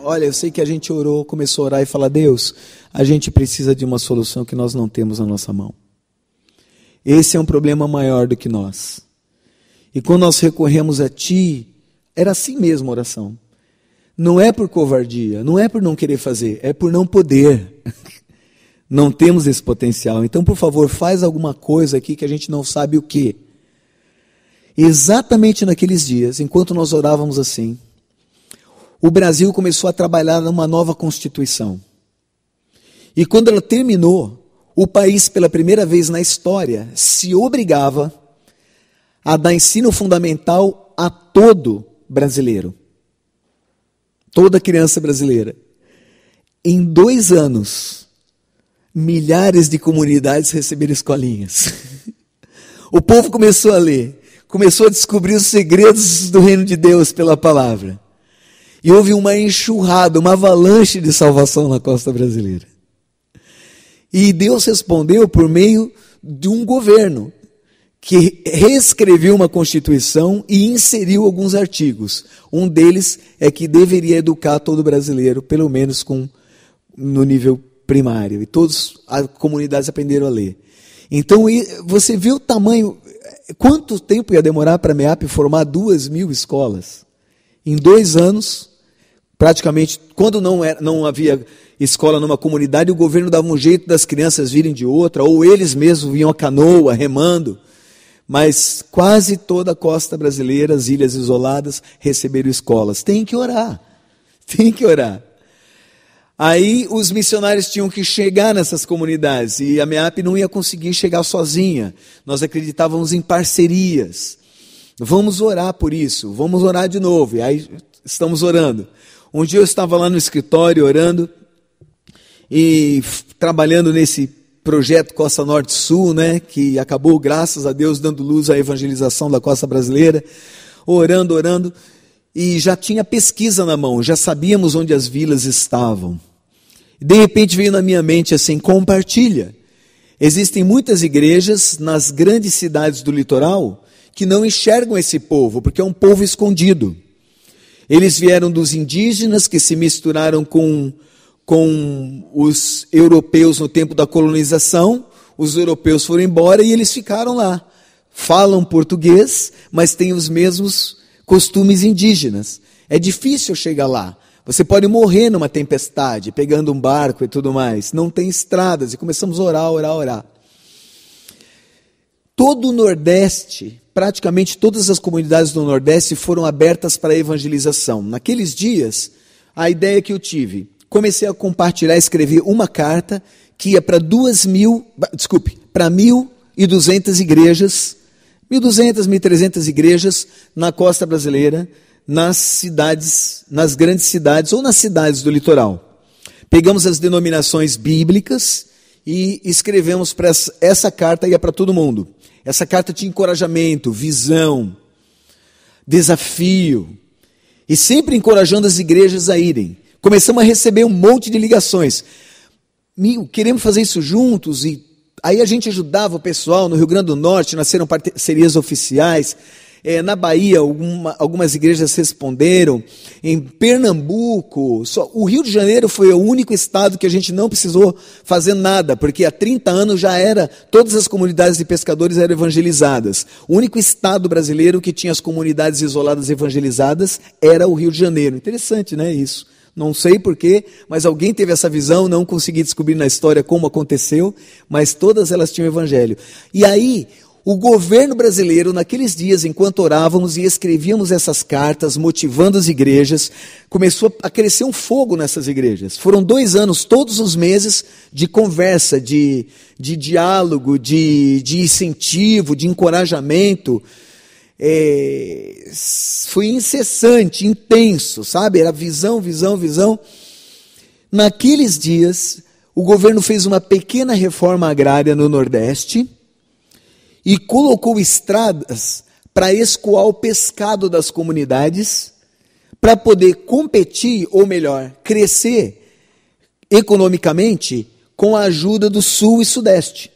olha, eu sei que a gente orou, começou a orar e falar, Deus, a gente precisa de uma solução que nós não temos na nossa mão. Esse é um problema maior do que nós. E quando nós recorremos a Ti, era assim mesmo a oração. Não é por covardia, não é por não querer fazer, é por não poder. Não temos esse potencial. Então, por favor, faz alguma coisa aqui que a gente não sabe o quê. Exatamente naqueles dias, enquanto nós orávamos assim, o Brasil começou a trabalhar numa nova Constituição. E quando ela terminou, o país, pela primeira vez na história, se obrigava a dar ensino fundamental a todo brasileiro. Toda criança brasileira. Em 2 anos, milhares de comunidades receberam escolinhas. O povo começou a ler, começou a descobrir os segredos do reino de Deus pela palavra. E houve uma enxurrada, uma avalanche de salvação na costa brasileira. E Deus respondeu por meio de um governo que reescreveu uma Constituição e inseriu alguns artigos. Um deles é que deveria educar todo brasileiro, pelo menos no nível primário. E todas as comunidades aprenderam a ler. Então, você vê o tamanho. Quanto tempo ia demorar para a MEAP formar 2.000 escolas? Em 2 anos, praticamente, quando não havia escola numa comunidade, o governo dava um jeito das crianças virem de outra, ou eles mesmos vinham a canoa, remando. Mas quase toda a costa brasileira, as ilhas isoladas, receberam escolas. Tem que orar. Tem que orar. Aí os missionários tinham que chegar nessas comunidades, e a MEAP não ia conseguir chegar sozinha. Nós acreditávamos em parcerias. Vamos orar por isso, vamos orar de novo. E aí estamos orando. Um dia eu estava lá no escritório orando, e trabalhando nesse projeto Costa Norte-Sul, né, que acabou, graças a Deus, dando luz à evangelização da costa brasileira, orando, e já tinha pesquisa na mão, já sabíamos onde as vilas estavam. De repente veio na minha mente assim, compartilha. Existem muitas igrejas nas grandes cidades do litoral que não enxergam esse povo, porque é um povo escondido. Eles vieram dos indígenas que se misturaram com os europeus no tempo da colonização. Os europeus foram embora e eles ficaram lá. Falam português, mas têm os mesmos costumes indígenas. É difícil chegar lá. Você pode morrer numa tempestade, pegando um barco e tudo mais. Não tem estradas. E começamos a orar. Todo o Nordeste, praticamente todas as comunidades do Nordeste foram abertas para a evangelização. Naqueles dias, a ideia que eu tive, comecei a compartilhar, escrever uma carta que ia para 1.200 igrejas, 1.200, 1.300 igrejas na costa brasileira, nas cidades, nas grandes cidades ou nas cidades do litoral. Pegamos as denominações bíblicas e escrevemos para essa carta, ia para todo mundo. Essa carta tinha encorajamento, visão, desafio, e sempre encorajando as igrejas a irem. Começamos a receber um monte de ligações. Queremos fazer isso juntos. E aí a gente ajudava o pessoal. No Rio Grande do Norte nasceram parcerias oficiais. Na Bahia, algumas igrejas responderam. Em Pernambuco, o Rio de Janeiro foi o único estado que a gente não precisou fazer nada, porque há 30 anos todas as comunidades de pescadores eram evangelizadas. O único estado brasileiro que tinha as comunidades isoladas evangelizadas era o Rio de Janeiro. Interessante, né, isso? Não sei porquê, mas alguém teve essa visão, não consegui descobrir na história como aconteceu, mas todas elas tinham evangelho. E aí, o governo brasileiro, naqueles dias, enquanto orávamos e escrevíamos essas cartas, motivando as igrejas, começou a crescer um fogo nessas igrejas. Foram 2 anos, todos os meses, de conversa, de diálogo, de incentivo, de encorajamento. Foi incessante, intenso, sabe? Era visão. Naqueles dias, o governo fez uma pequena reforma agrária no Nordeste e colocou estradas para escoar o pescado das comunidades, para poder competir, ou melhor, crescer economicamente com a ajuda do Sul e Sudeste.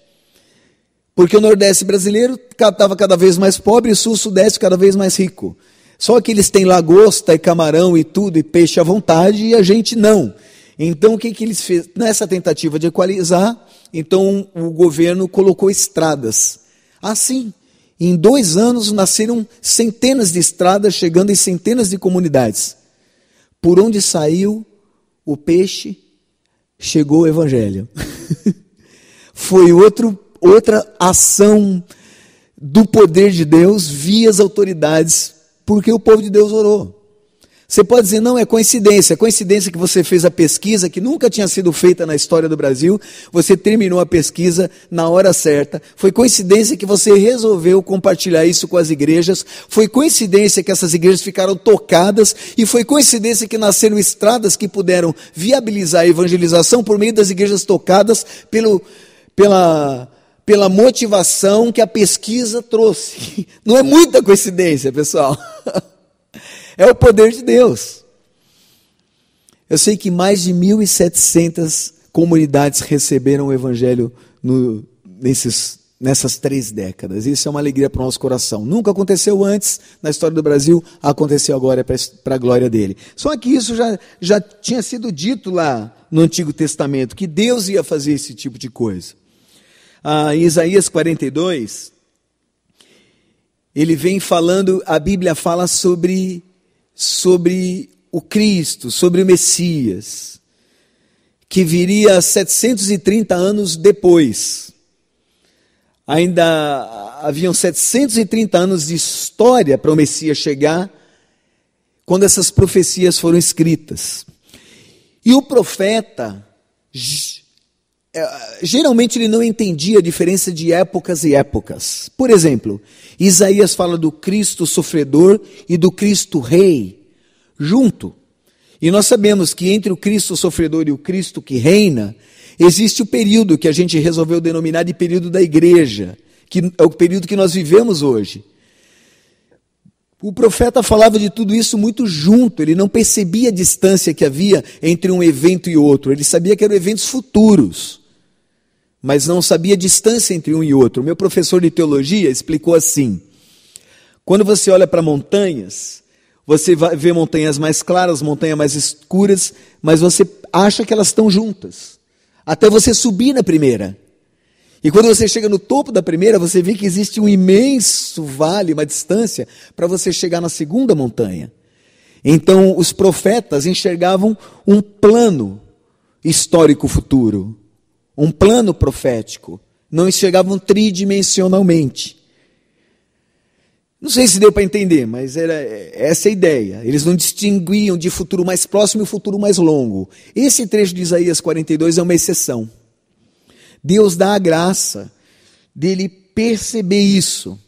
Porque o Nordeste brasileiro estava cada vez mais pobre e o Sul e Sudeste cada vez mais rico. Só que eles têm lagosta e camarão e tudo, e peixe à vontade, e a gente não. Então, o que eles fez? Nessa tentativa de equalizar, então o governo colocou estradas. Assim, em 2 anos nasceram centenas de estradas, chegando em centenas de comunidades. Por onde saiu o peixe, chegou o evangelho. Foi outra ação do poder de Deus via as autoridades, porque o povo de Deus orou. Você pode dizer, não, é coincidência que você fez a pesquisa, que nunca tinha sido feita na história do Brasil, você terminou a pesquisa na hora certa, foi coincidência que você resolveu compartilhar isso com as igrejas, foi coincidência que essas igrejas ficaram tocadas, e foi coincidência que nasceram estradas que puderam viabilizar a evangelização por meio das igrejas tocadas pela motivação que a pesquisa trouxe. Não é muita coincidência, pessoal. É o poder de Deus. Eu sei que mais de 1.700 comunidades receberam o evangelho nessas 3 décadas. Isso é uma alegria para o nosso coração. Nunca aconteceu antes na história do Brasil, aconteceu agora para a glória dele. Só que isso já tinha sido dito lá no Antigo Testamento, que Deus ia fazer esse tipo de coisa. Em Isaías 42, ele vem falando, a Bíblia fala sobre o Cristo, sobre o Messias, que viria 730 anos depois. Ainda haviam 730 anos de história para o Messias chegar, quando essas profecias foram escritas. E o profeta, geralmente ele não entendia a diferença de épocas e épocas. Por exemplo, Isaías fala do Cristo sofredor e do Cristo rei, junto. E nós sabemos que entre o Cristo sofredor e o Cristo que reina, existe o período que a gente resolveu denominar de período da igreja, que é o período que nós vivemos hoje. O profeta falava de tudo isso muito junto, ele não percebia a distância que havia entre um evento e outro, ele sabia que eram eventos futuros, mas não sabia a distância entre um e outro. O meu professor de teologia explicou assim: quando você olha para montanhas, você vai ver montanhas mais claras, montanhas mais escuras, mas você acha que elas estão juntas, até você subir na primeira. E quando você chega no topo da primeira, você vê que existe um imenso vale, uma distância, para você chegar na segunda montanha. Então, os profetas enxergavam um plano histórico futuro, um plano profético, não enxergavam tridimensionalmente. Não sei se deu para entender, mas era essa a ideia. Eles não distinguiam de futuro mais próximo e futuro mais longo. Esse trecho de Isaías 42 é uma exceção. Deus dá a graça dele perceber isso,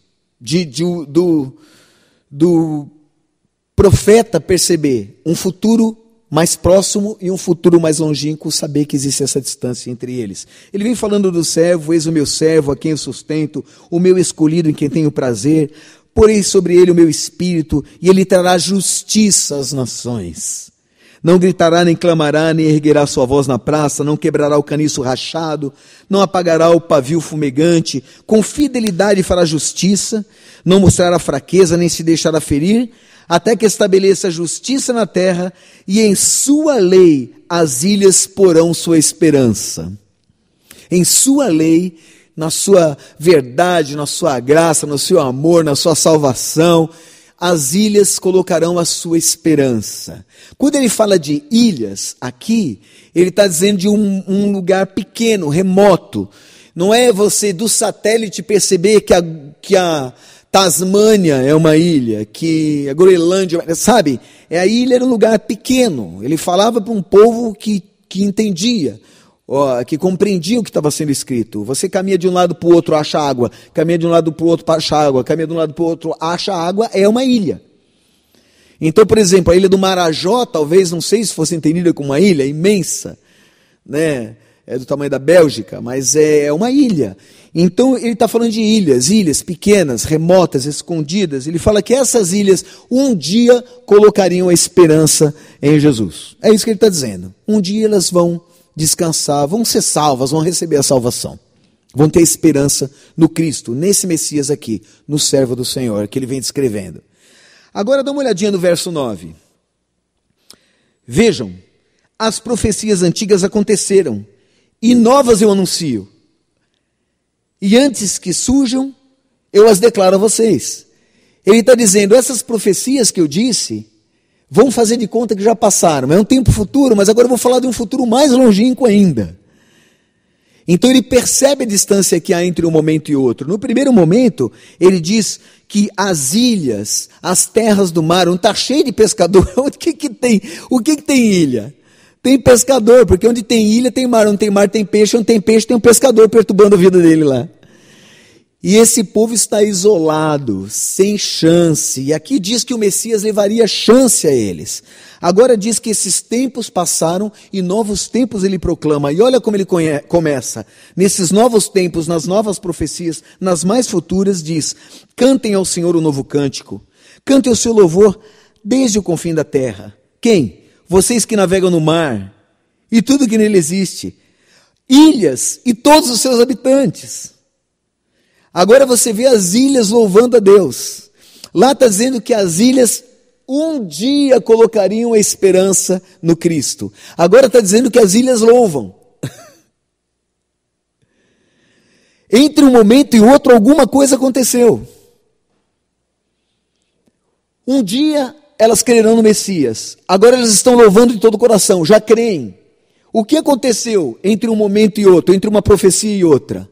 do profeta perceber um futuro mais próximo e um futuro mais longínquo, saber que existe essa distância entre eles. Ele vem falando do servo, eis o meu servo, a quem eu sustento, o meu escolhido em quem tenho prazer, porei sobre ele o meu espírito, e ele trará justiça às nações. Não gritará, nem clamará, nem erguerá sua voz na praça, não quebrará o caniço rachado, não apagará o pavio fumegante, com fidelidade fará justiça, não mostrará fraqueza, nem se deixará ferir, até que estabeleça justiça na terra, e em sua lei as ilhas porão sua esperança. Em sua lei, na sua verdade, na sua graça, no seu amor, na sua salvação, as ilhas colocarão a sua esperança. Quando ele fala de ilhas aqui, ele está dizendo de um lugar pequeno, remoto. Não é você do satélite perceber que a Tasmânia é uma ilha, que a Groenlândia, sabe? A ilha era um lugar pequeno. Ele falava para um povo que entendia, que compreendia o que estava sendo escrito. Você caminha de um lado para o outro, acha água. Caminha de um lado para o outro, acha água. Caminha de um lado para o outro, acha água. É uma ilha. Então, por exemplo, a ilha do Marajó, talvez, não sei se fosse entendida como uma ilha imensa, né? É do tamanho da Bélgica, mas é uma ilha. Então, ele está falando de ilhas pequenas, remotas, escondidas. Ele fala que essas ilhas, um dia, colocariam a esperança em Jesus. É isso que ele está dizendo. Um dia elas vão descansar, vão ser salvas, vão receber a salvação. Vão ter esperança no Cristo, nesse Messias aqui, no servo do Senhor, que ele vem descrevendo. Agora dá uma olhadinha no verso 9. Vejam, as profecias antigas aconteceram, e novas eu anuncio. E antes que surjam, eu as declaro a vocês. Ele está dizendo, essas profecias que eu disse, vão fazer de conta que já passaram. É um tempo futuro, mas agora eu vou falar de um futuro mais longínquo ainda. Então ele percebe a distância que há entre um momento e outro. No primeiro momento, ele diz que as ilhas, as terras do mar, está cheio de pescador. O que tem? O que tem ilha? Tem pescador, porque onde tem ilha tem mar, onde tem mar tem peixe, onde tem peixe tem um pescador perturbando a vida dele lá. E esse povo está isolado, sem chance. E aqui diz que o Messias levaria chance a eles. Agora diz que esses tempos passaram e novos tempos ele proclama. E olha como ele começa. Nesses novos tempos, nas novas profecias, nas mais futuras, diz: cantem ao Senhor um novo cântico. Cantem o seu louvor desde o confim da terra. Quem? Vocês que navegam no mar e tudo que nele existe. Ilhas e todos os seus habitantes. Agora você vê as ilhas louvando a Deus. Lá está dizendo que as ilhas um dia colocariam a esperança no Cristo. Agora está dizendo que as ilhas louvam. Entre um momento e outro, alguma coisa aconteceu. Um dia elas crerão no Messias. Agora elas estão louvando de todo o coração, já creem. O que aconteceu entre um momento e outro, entre uma profecia e outra?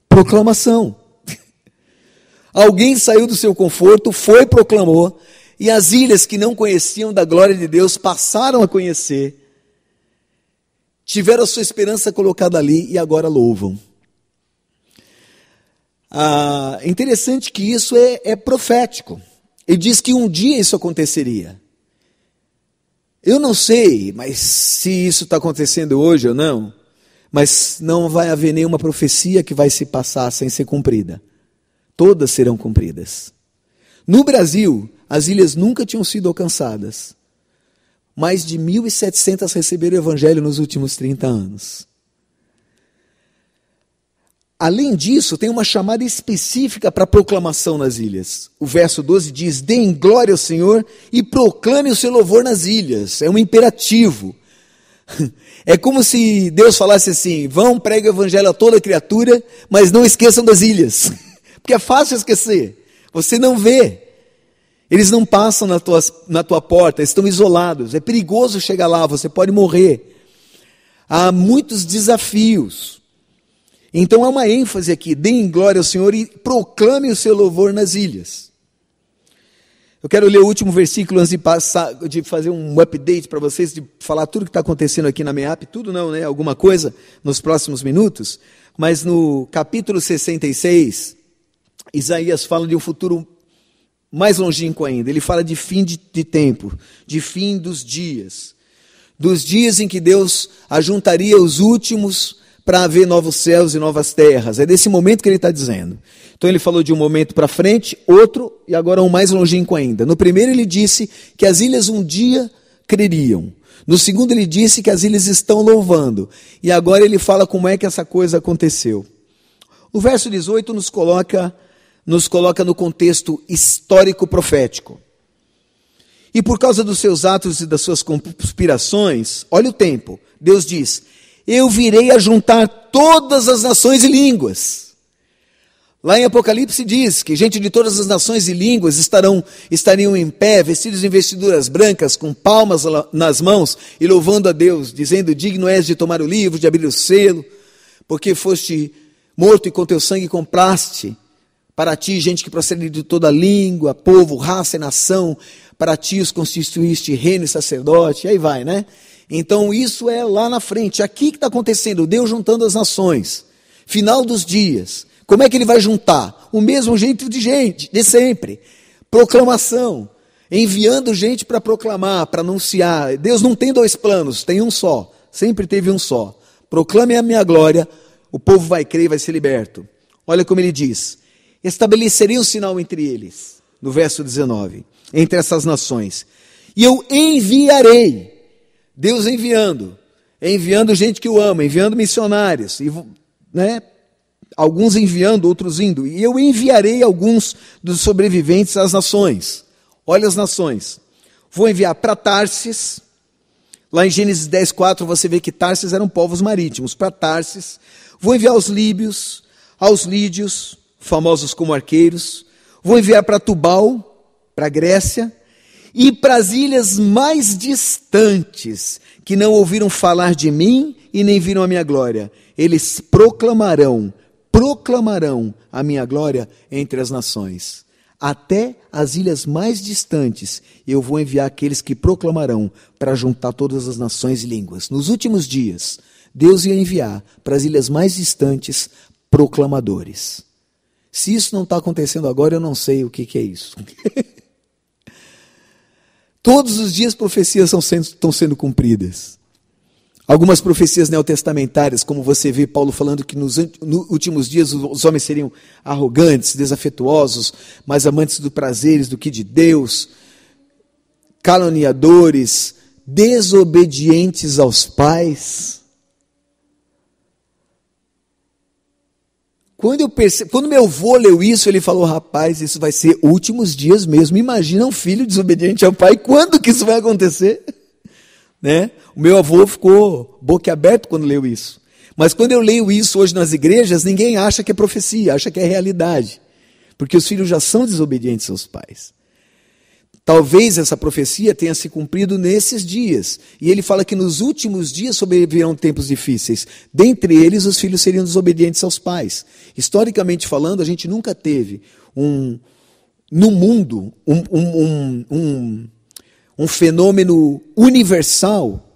Proclamação. Alguém saiu do seu conforto, foi, proclamou, e as ilhas que não conheciam da glória de Deus passaram a conhecer, tiveram a sua esperança colocada ali e agora louvam. Interessante que isso é profético. Ele diz que um dia isso aconteceria. Eu não sei, mas se isso está acontecendo hoje ou não, mas não vai haver nenhuma profecia que vai se passar sem ser cumprida. Todas serão cumpridas. No Brasil, as ilhas nunca tinham sido alcançadas. Mais de 1.700 receberam o evangelho nos últimos 30 anos. Além disso, tem uma chamada específica para proclamação nas ilhas. O verso 12 diz: deem glória ao Senhor e proclame o seu louvor nas ilhas. É um imperativo. É como se Deus falasse assim: vão, pregue o evangelho a toda criatura, mas não esqueçam das ilhas. Porque é fácil esquecer. Você não vê. Eles não passam na tua porta, estão isolados. É perigoso chegar lá, você pode morrer. Há muitos desafios. Então há uma ênfase aqui: deem glória ao Senhor e proclame o seu louvor nas ilhas. Eu quero ler o último versículo antes de fazer um update para vocês, de falar tudo que está acontecendo aqui na MEAP, tudo não, né? Alguma coisa nos próximos minutos. Mas no capítulo 66, Isaías fala de um futuro mais longínquo ainda. Ele fala de fim de tempo, de fim dos dias em que Deus ajuntaria os últimos para haver novos céus e novas terras. É desse momento que ele está dizendo. Então ele falou de um momento para frente, outro, e agora um mais longínquo ainda. No primeiro ele disse que as ilhas um dia creriam. No segundo ele disse que as ilhas estão louvando. E agora ele fala como é que essa coisa aconteceu. O verso 18 nos coloca no contexto histórico profético. E por causa dos seus atos e das suas conspirações, olha o tempo. Deus diz: eu virei a juntar todas as nações e línguas. Lá em Apocalipse diz que gente de todas as nações e línguas estariam em pé, vestidos em vestiduras brancas, com palmas nas mãos e louvando a Deus, dizendo: digno és de tomar o livro, de abrir o selo, porque foste morto e com teu sangue compraste para ti gente que procede de toda língua, povo, raça e nação. Para ti os constituíste reino e sacerdote. E aí vai, né? Então isso é lá na frente. Aqui que está acontecendo, Deus juntando as nações. Final dos dias. Como é que ele vai juntar? O mesmo jeito de sempre. Proclamação. Enviando gente para proclamar, para anunciar. Deus não tem dois planos, tem um só. Sempre teve um só. Proclame a minha glória, o povo vai crer e vai ser liberto. Olha como ele diz: estabelecerei um sinal entre eles. No verso 19. Entre essas nações. E eu enviarei. Deus enviando gente que o ama, enviando missionários, né? Alguns enviando, outros indo. E eu enviarei alguns dos sobreviventes às nações. Olha as nações. Vou enviar para Tarsis. Lá em Gênesis 10:4 você vê que Tarsis eram povos marítimos. Para Tarsis. Vou enviar aos líbios, aos lídios, famosos como arqueiros. Vou enviar para Tubal, para a Grécia. E para as ilhas mais distantes, que não ouviram falar de mim e nem viram a minha glória. Eles proclamarão a minha glória entre as nações. Até as ilhas mais distantes, eu vou enviar aqueles que proclamarão para juntar todas as nações e línguas. Nos últimos dias, Deus ia enviar para as ilhas mais distantes proclamadores. Se isso não está acontecendo agora, eu não sei o que é isso. Todos os dias profecias estão sendo cumpridas. Algumas profecias neotestamentárias, como você vê Paulo falando que nos últimos dias os homens seriam arrogantes, desafetuosos, mais amantes dos prazeres do que de Deus, caluniadores, desobedientes aos pais. Quando meu avô leu isso, ele falou, rapaz, isso vai ser últimos dias mesmo. Imagina um filho desobediente ao pai, quando que isso vai acontecer? Né? O meu avô ficou boquiaberto quando leu isso. Mas quando eu leio isso hoje nas igrejas, ninguém acha que é profecia, acha que é realidade. Porque os filhos já são desobedientes aos pais. Talvez essa profecia tenha se cumprido nesses dias. E ele fala que nos últimos dias sobrevirão tempos difíceis. Dentre eles, os filhos seriam desobedientes aos pais. Historicamente falando, a gente nunca teve no mundo um fenômeno universal,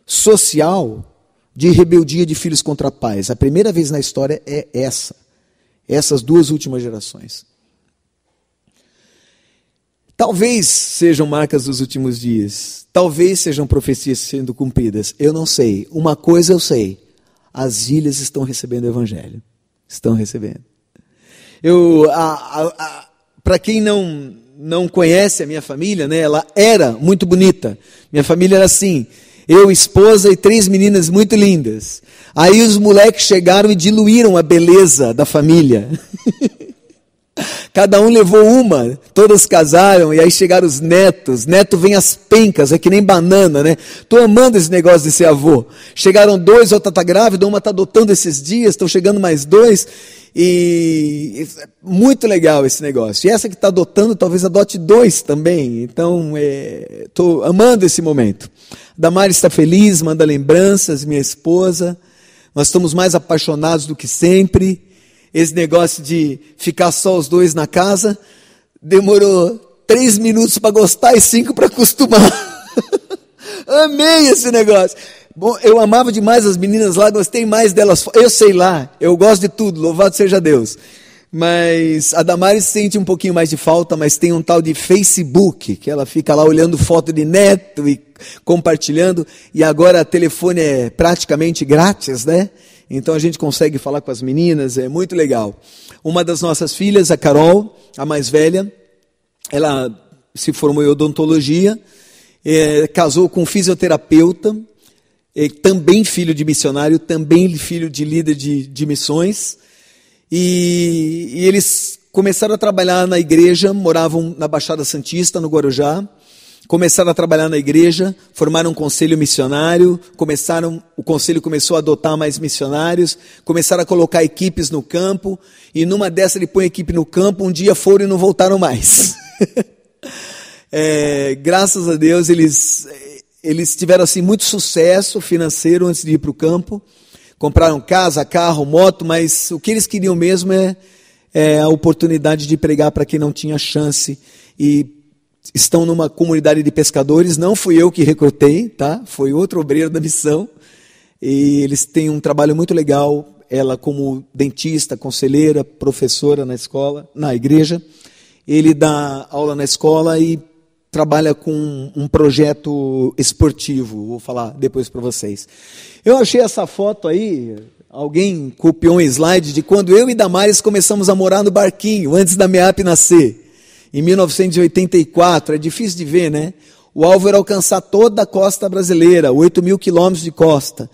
social, de rebeldia de filhos contra pais. A primeira vez na história é essas duas últimas gerações. Talvez sejam marcas dos últimos dias, talvez sejam profecias sendo cumpridas, eu não sei. Uma coisa eu sei, as ilhas estão recebendo o evangelho, estão recebendo. Para quem não conhece a minha família, né, ela era muito bonita, minha família era assim, eu, esposa e 3 meninas muito lindas. Aí os moleques chegaram e diluíram a beleza da família. Cada um levou uma, todas casaram, e aí chegaram os netos. Neto vem as pencas, é que nem banana, né? Estou amando esse negócio de ser avô. Chegaram 2, outra está grávida, uma está adotando esses dias, estão chegando mais 2. E muito legal esse negócio. E essa que está adotando, talvez adote 2 também. Então, estou amando esse momento. Damares está feliz, manda lembranças, minha esposa. Nós estamos mais apaixonados do que sempre. Esse negócio de ficar só os 2 na casa, demorou 3 minutos para gostar e 5 para acostumar. Amei esse negócio. Bom, eu amava demais as meninas lá, gostei mais delas. Eu sei lá, eu gosto de tudo, louvado seja Deus. Mas a Damares sente um pouquinho mais de falta, mas tem um tal de Facebook, que ela fica lá olhando foto de neto e compartilhando, e agora o telefone é praticamente grátis, né? Então a gente consegue falar com as meninas, é muito legal. Uma das nossas filhas, a Carol, a mais velha, ela se formou em odontologia, casou com um fisioterapeuta, também filho de missionário, também filho de líder de missões, e eles começaram a trabalhar na igreja, moravam na Baixada Santista, no Guarujá. Começaram a trabalhar na igreja, formaram um conselho missionário, o conselho começou a adotar mais missionários, começaram a colocar equipes no campo, e numa dessas ele põe a equipe no campo, um dia foram e não voltaram mais. Graças a Deus eles tiveram assim, muito sucesso financeiro antes de ir para o campo, compraram casa, carro, moto, mas o que eles queriam mesmo é a oportunidade de pregar para quem não tinha chance, e estão numa comunidade de pescadores, não fui eu que recrutei, tá? Foi outro obreiro da missão, e eles têm um trabalho muito legal, ela como dentista, conselheira, professora na escola, na igreja, ele dá aula na escola e trabalha com um projeto esportivo, vou falar depois para vocês. Eu achei essa foto aí, alguém copiou um slide de quando eu e Damares começamos a morar no barquinho, antes da MEAP nascer. Em 1984, é difícil de ver, né? O alvo era alcançar toda a costa brasileira, 8.000 quilômetros de costa.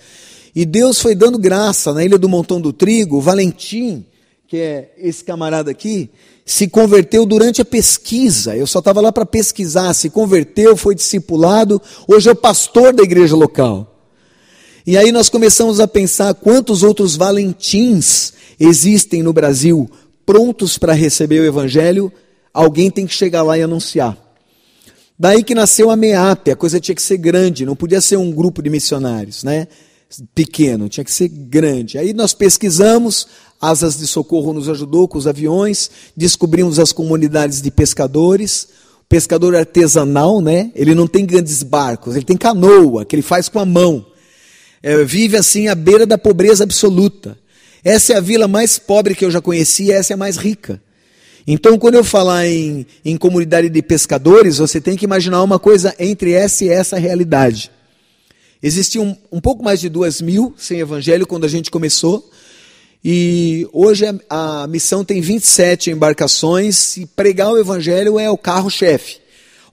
E Deus foi dando graça na Ilha do Montão do Trigo, o Valentim, que é esse camarada aqui, se converteu durante a pesquisa. Eu só estava lá para pesquisar, se converteu, foi discipulado, hoje é o pastor da igreja local. E aí nós começamos a pensar quantos outros Valentins existem no Brasil, prontos para receber o evangelho. Alguém tem que chegar lá e anunciar. Daí que nasceu a MEAP, a coisa tinha que ser grande, não podia ser um grupo de missionários, né? Pequeno, tinha que ser grande. Aí nós pesquisamos, Asas de Socorro nos ajudou com os aviões, descobrimos as comunidades de pescadores, pescador artesanal, né? Ele não tem grandes barcos, ele tem canoa, que ele faz com a mão. Vive assim à beira da pobreza absoluta. Essa é a vila mais pobre que eu já conheci, essa é a mais rica. Então, quando eu falar em comunidade de pescadores, você tem que imaginar uma coisa entre essa e essa realidade. Existiam um pouco mais de 2.000 sem evangelho quando a gente começou, e hoje a missão tem 27 embarcações, e pregar o evangelho é o carro-chefe.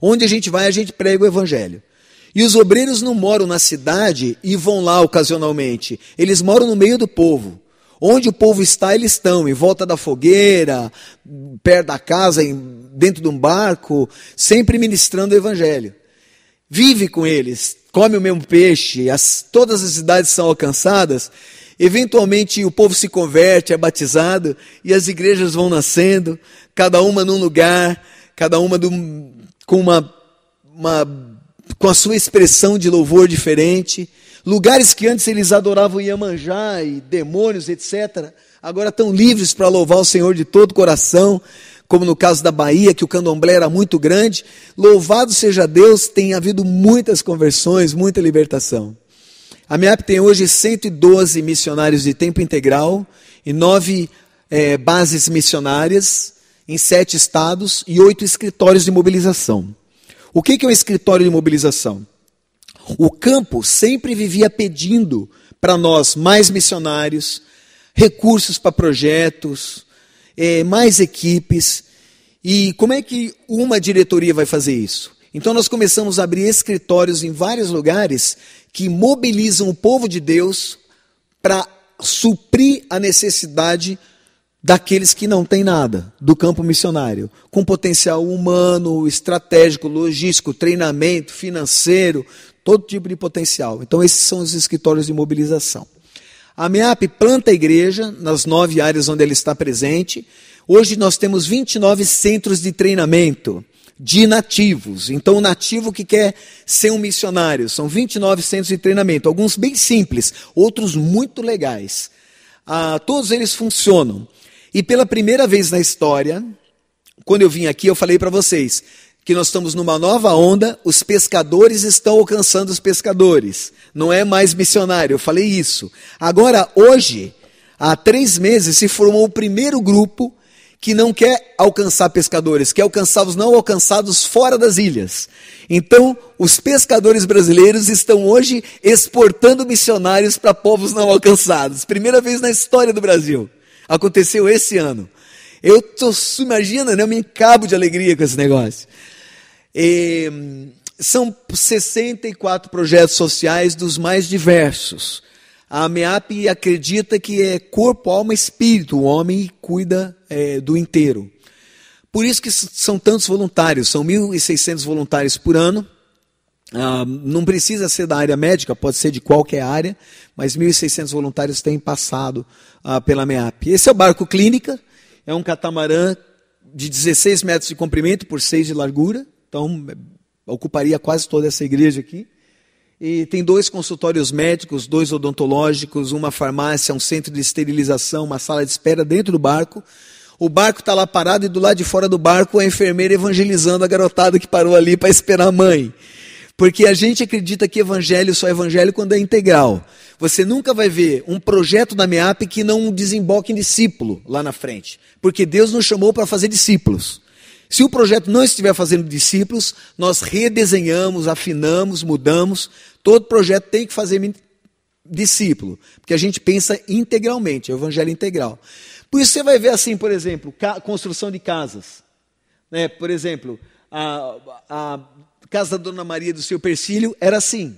Onde a gente vai, a gente prega o evangelho. E os obreiros não moram na cidade e vão lá ocasionalmente, eles moram no meio do povo. Onde o povo está, eles estão, em volta da fogueira, perto da casa, dentro de um barco, sempre ministrando o evangelho. Vive com eles, come o mesmo peixe, todas as idades são alcançadas. Eventualmente o povo se converte, é batizado, e as igrejas vão nascendo, cada uma num lugar, cada uma com a sua expressão de louvor diferente. Lugares que antes eles adoravam Iemanjá e demônios, etc., agora estão livres para louvar o Senhor de todo o coração, como no caso da Bahia, que o candomblé era muito grande. Louvado seja Deus, tem havido muitas conversões, muita libertação. A MEAP tem hoje 112 missionários de tempo integral e 9 bases missionárias em 7 estados e 8 escritórios de mobilização. O que é um escritório de mobilização? O campo sempre vivia pedindo para nós mais missionários, recursos para projetos, mais equipes. E como é que uma diretoria vai fazer isso? Então nós começamos a abrir escritórios em vários lugares que mobilizam o povo de Deus para suprir a necessidade daqueles que não têm nada, do campo missionário, com potencial humano, estratégico, logístico, treinamento, financeiro, todo tipo de potencial. Então esses são os escritórios de mobilização. A MEAP planta a igreja nas 9 áreas onde ela está presente. Hoje nós temos 29 centros de treinamento de nativos. Então o nativo que quer ser um missionário, são 29 centros de treinamento, alguns bem simples, outros muito legais. Todos eles funcionam. E pela primeira vez na história, quando eu vim aqui, eu falei para vocês que nós estamos numa nova onda, os pescadores estão alcançando os pescadores. Não é mais missionário, eu falei isso. Agora, hoje, há 3 meses, se formou o primeiro grupo que não quer alcançar pescadores, quer alcançar os não alcançados fora das ilhas. Então, os pescadores brasileiros estão hoje exportando missionários para povos não alcançados. Primeira vez na história do Brasil. Aconteceu esse ano. Imagina, né? Eu me encabo de alegria com esse negócio. São 64 projetos sociais dos mais diversos. A MEAP acredita que é corpo, alma e espírito. O homem cuida do inteiro. Por isso que são tantos voluntários. São 1.600 voluntários por ano. Não precisa ser da área médica, pode ser de qualquer área, mas 1.600 voluntários têm passado pela MEAP. Esse é o barco clínica, é um catamarã de 16 metros de comprimento por 6 de largura, então ocuparia quase toda essa igreja aqui. E tem 2 consultórios médicos, 2 odontológicos, uma farmácia, um centro de esterilização, uma sala de espera dentro do barco. O barco está lá parado e do lado de fora do barco a enfermeira evangelizando a garotada que parou ali para esperar a mãe. Porque a gente acredita que evangelho só é evangelho quando é integral. Você nunca vai ver um projeto da MEAP que não desemboque em discípulo lá na frente. Porque Deus nos chamou para fazer discípulos. Se o projeto não estiver fazendo discípulos, nós redesenhamos, afinamos, mudamos. Todo projeto tem que fazer discípulo. Porque a gente pensa integralmente, é o evangelho integral. Por isso você vai ver assim, por exemplo, construção de casas. Por exemplo, a casa da Dona Maria do Seu Persílio era assim.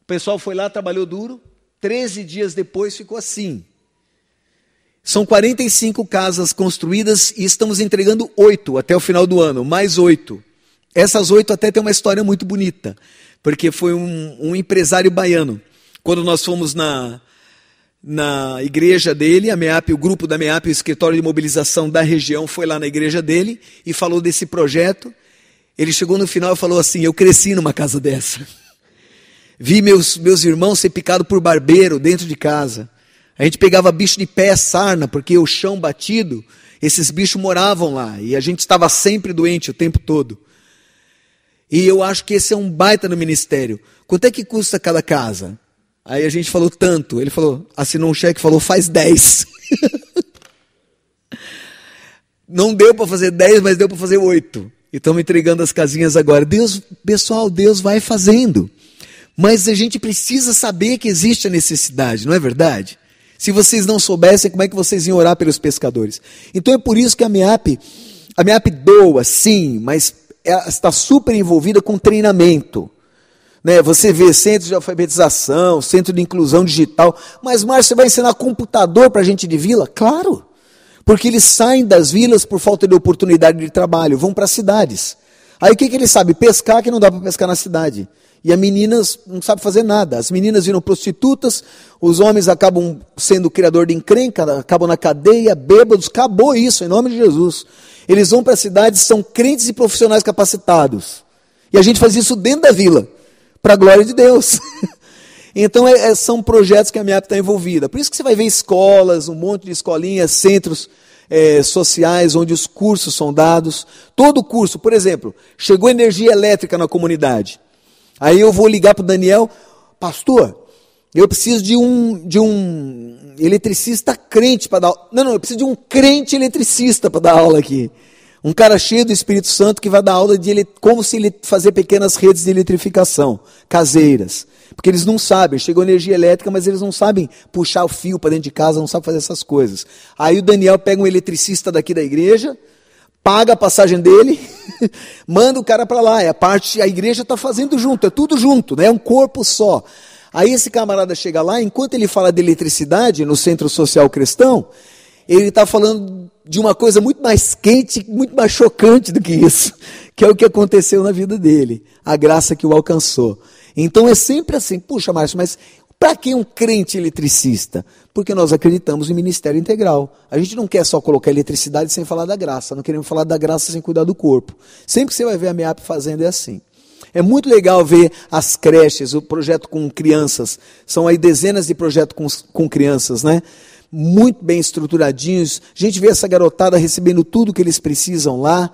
O pessoal foi lá, trabalhou duro, 13 dias depois ficou assim. São 45 casas construídas e estamos entregando 8 até o final do ano, mais 8. Essas 8 até tem uma história muito bonita, porque foi um empresário baiano. Quando nós fomos na igreja dele, a MEAP, o grupo da MEAP, o escritório de mobilização da região, foi lá na igreja dele e falou desse projeto. Ele chegou no final e falou assim: eu cresci numa casa dessa. Vi meus irmãos ser picados por barbeiro dentro de casa. A gente pegava bicho de pé, sarna, porque o chão batido, esses bichos moravam lá. E a gente estava sempre doente o tempo todo. E eu acho que esse é um baita no ministério. Quanto é que custa cada casa? Aí a gente falou tanto. Ele falou, assinou um cheque e falou, faz 10. Não deu para fazer 10, mas deu para fazer 8. E estamos entregando as casinhas agora. Pessoal, Deus vai fazendo. Mas a gente precisa saber que existe a necessidade, não é verdade? Se vocês não soubessem, como é que vocês iam orar pelos pescadores? Então é por isso que a MEAP doa, sim, mas ela está super envolvida com treinamento. Né? Você vê centro de alfabetização, centro de inclusão digital, mas Márcio, você vai ensinar computador para a gente de vila? Claro, porque eles saem das vilas por falta de oportunidade de trabalho, vão para as cidades. Aí o que eles sabem? Pescar, que não dá para pescar na cidade. E as meninas não sabem fazer nada. As meninas viram prostitutas, os homens acabam sendo criador de encrenca, acabam na cadeia, bêbados, acabou isso, em nome de Jesus. Eles vão para as cidades, são crentes e profissionais capacitados. E a gente faz isso dentro da vila, para a glória de Deus. Então são projetos que a MEAP está envolvida. Por isso que você vai ver escolas, um monte de escolinhas, centros sociais, onde os cursos são dados. Todo curso, por exemplo, chegou energia elétrica na comunidade. Aí eu vou ligar para o Daniel, pastor, eu preciso de um eletricista crente para dar aula. Não, eu preciso de um crente eletricista para dar aula aqui. Um cara cheio do Espírito Santo que vai dar aula de como se ele fazer pequenas redes de eletrificação, caseiras. Porque eles não sabem, chegou energia elétrica, mas eles não sabem puxar o fio para dentro de casa, não sabem fazer essas coisas. Aí o Daniel pega um eletricista daqui da igreja, paga a passagem dele, manda o cara para lá, a igreja está fazendo junto, é tudo junto, né? É um corpo só. Aí esse camarada chega lá, enquanto ele fala de eletricidade no Centro Social Cristão, ele está falando de uma coisa muito mais quente, muito mais chocante do que isso, que é o que aconteceu na vida dele, a graça que o alcançou. Então é sempre assim, puxa Márcio, mas para que um crente eletricista? Porque nós acreditamos em ministério integral. A gente não quer só colocar eletricidade sem falar da graça. Não queremos falar da graça sem cuidar do corpo. Sempre que você vai ver a MEAP fazendo é assim. É muito legal ver as creches, o projeto com crianças. São aí dezenas de projetos com crianças, né? Muito bem estruturadinhos. A gente vê essa garotada recebendo tudo que eles precisam lá.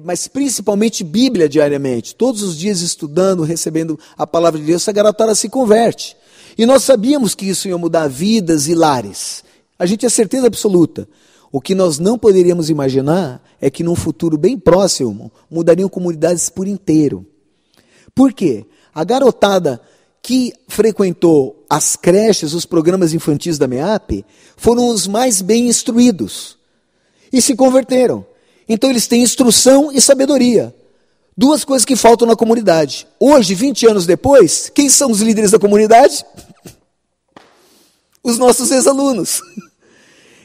Mas principalmente Bíblia diariamente, todos os dias estudando, recebendo a palavra de Deus, essa garotada se converte. E nós sabíamos que isso ia mudar vidas e lares. A gente tinha certeza absoluta. O que nós não poderíamos imaginar é que num futuro bem próximo, mudariam comunidades por inteiro. Por quê? A garotada que frequentou as creches, os programas infantis da MEAP, foram os mais bem instruídos. E se converteram. Então eles têm instrução e sabedoria. Duas coisas que faltam na comunidade. Hoje, 20 anos depois, quem são os líderes da comunidade? Os nossos ex-alunos.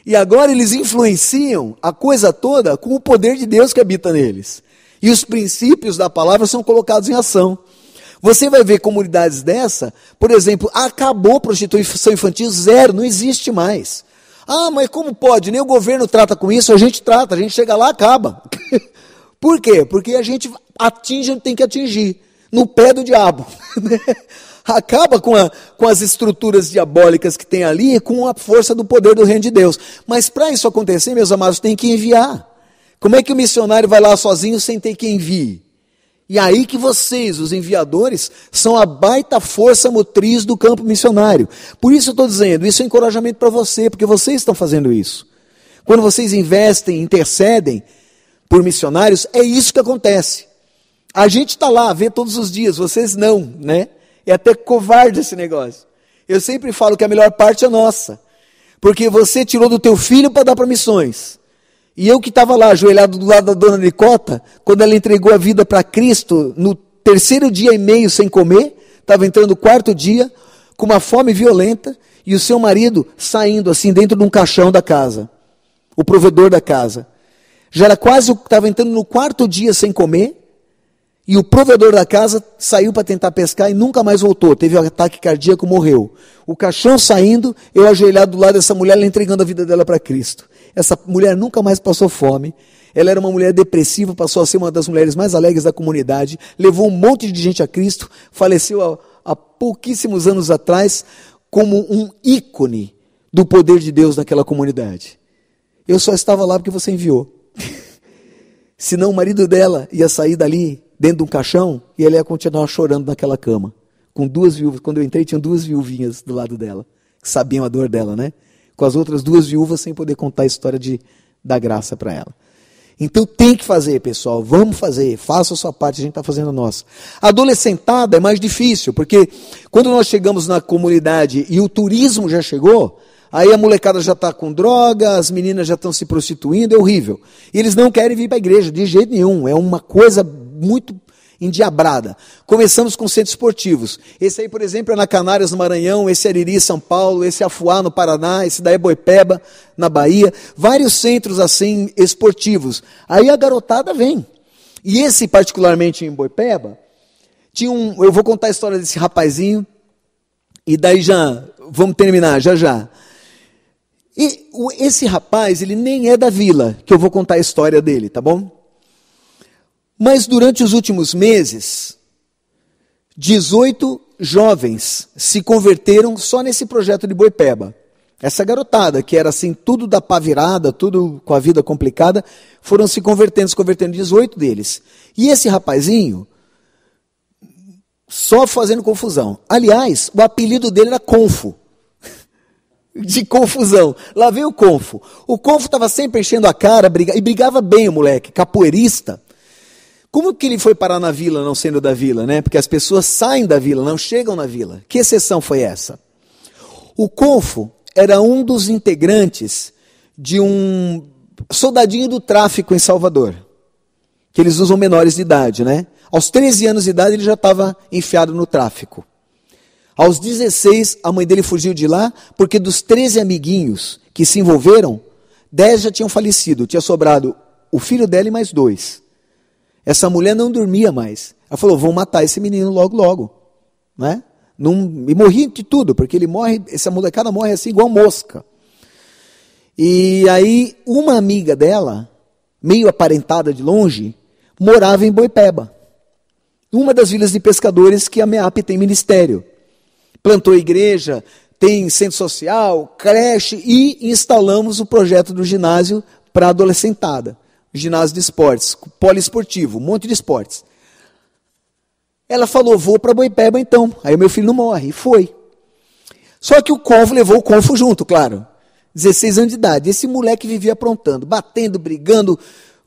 E agora eles influenciam a coisa toda com o poder de Deus que habita neles. E os princípios da palavra são colocados em ação. Você vai ver comunidades dessa, por exemplo, acabou a prostituição infantil, zero, não existe mais. Ah, mas como pode? Nem o governo trata com isso, a gente trata, a gente chega lá, acaba. Por quê? Porque a gente atinge onde tem que atingir, no pé do diabo. Acaba com as estruturas diabólicas que tem ali, com a força do poder do reino de Deus. Mas para isso acontecer, meus amados, tem que enviar. Como é que o missionário vai lá sozinho sem ter que enviar? E aí que vocês, os enviadores, são a baita força motriz do campo missionário. Por isso eu estou dizendo, isso é encorajamento para você, porque vocês estão fazendo isso. Quando vocês investem, intercedem por missionários, é isso que acontece. A gente está lá, vê todos os dias, vocês não, né? É até covarde esse negócio. Eu sempre falo que a melhor parte é nossa. Porque você tirou do teu filho para dar para missões. E eu que estava lá, ajoelhado do lado da dona Nicota, quando ela entregou a vida para Cristo, no 3º dia e meio sem comer, estava entrando o 4º dia, com uma fome violenta, e o seu marido saindo assim dentro de um caixão da casa, o provedor da casa. Já era quase, estava entrando no 4º dia sem comer, e o provedor da casa saiu para tentar pescar e nunca mais voltou, teve um ataque cardíaco, morreu. O caixão saindo, eu ajoelhado do lado dessa mulher, ela entregando a vida dela para Cristo. Essa mulher nunca mais passou fome, ela era uma mulher depressiva, passou a ser uma das mulheres mais alegres da comunidade, levou um monte de gente a Cristo, faleceu há pouquíssimos anos atrás, como um ícone do poder de Deus naquela comunidade. Eu só estava lá porque você enviou. Senão o marido dela ia sair dali, dentro de um caixão, e ela ia continuar chorando naquela cama. Com 2 viúvas. Quando eu entrei, tinham 2 viuvinhas do lado dela, que sabiam a dor dela, né? Com as outras 2 viúvas, sem poder contar a história da graça para ela. Então tem que fazer, pessoal. Vamos fazer. Faça a sua parte, a gente está fazendo a nossa. A adolescentada é mais difícil, porque quando nós chegamos na comunidade e o turismo já chegou, aí a molecada já está com droga, as meninas já estão se prostituindo, é horrível. E eles não querem vir para a igreja, de jeito nenhum. É uma coisa muito endiabrada. Começamos com centros esportivos. Esse aí, por exemplo, é na Canárias, no Maranhão, esse é Ariri, São Paulo, esse é Afuá, no Paraná, esse daí é Boipeba, na Bahia. Vários centros, assim, esportivos. Aí a garotada vem. E esse, particularmente em Boipeba, eu vou contar a história desse rapazinho, e daí já, vamos terminar, já. E esse rapaz, ele nem é da vila, que eu vou contar a história dele, tá bom? Mas durante os últimos meses, 18 jovens se converteram só nesse projeto de Boipeba. Essa garotada, que era assim, tudo da pá virada, tudo com a vida complicada, foram se convertendo 18 deles. E esse rapazinho, só fazendo confusão. Aliás, o apelido dele era Confo. De confusão. Lá veio o Confo. O Confo estava sempre enchendo a cara, e brigava bem o moleque, capoeirista. Como que ele foi parar na vila, não sendo da vila, né? Porque as pessoas saem da vila, não chegam na vila. Que exceção foi essa? O Confo era um dos integrantes de um soldadinho do tráfico em Salvador, que eles usam menores de idade, né? Aos 13 anos de idade ele já estava enfiado no tráfico. Aos 16, a mãe dele fugiu de lá, porque dos 13 amiguinhos que se envolveram, 10 já tinham falecido. Tinha sobrado o filho dela e mais 2. Essa mulher não dormia mais. Ela falou, vão matar esse menino logo, né? E morria de tudo, porque ele morre, essa molecada morre assim igual mosca. E aí, uma amiga dela, meio aparentada de longe, morava em Boipeba. Uma das vilas de pescadores que a MEAP tem ministério. Plantou igreja, tem centro social, creche e instalamos o projeto do ginásio para adolescentada. Ginásio de esportes, poliesportivo, um monte de esportes. Ela falou, vou para Boipeba então. Aí o meu filho não morre. E foi. Só que o Confo levou o Confo junto, claro. 16 anos de idade. Esse moleque vivia aprontando, batendo, brigando,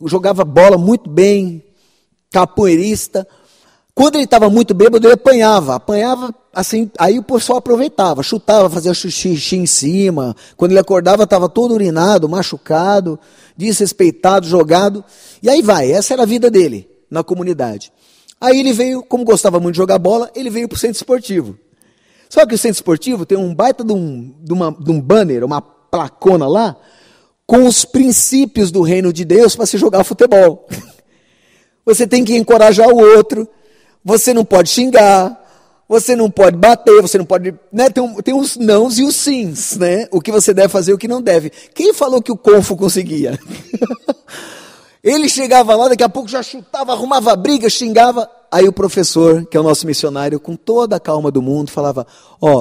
jogava bola muito bem, capoeirista. Quando ele estava muito bêbado, ele apanhava assim, aí o pessoal aproveitava, chutava, fazia xixi em cima. Quando ele acordava, estava todo urinado, machucado, desrespeitado, jogado. E aí vai, essa era a vida dele na comunidade. Aí ele veio, como gostava muito de jogar bola, ele veio para o centro esportivo. Só que o centro esportivo tem um baita de um banner, uma placona lá, com os princípios do reino de Deus para se jogar futebol. Você tem que encorajar o outro, você não pode xingar, você não pode bater, você não pode... Né? Tem os nãos e os sims, né? O que você deve fazer e o que não deve. Quem falou que o Confo conseguia? Ele chegava lá, daqui a pouco já chutava, arrumava briga, xingava. Aí o professor, que é o nosso missionário, com toda a calma do mundo, falava,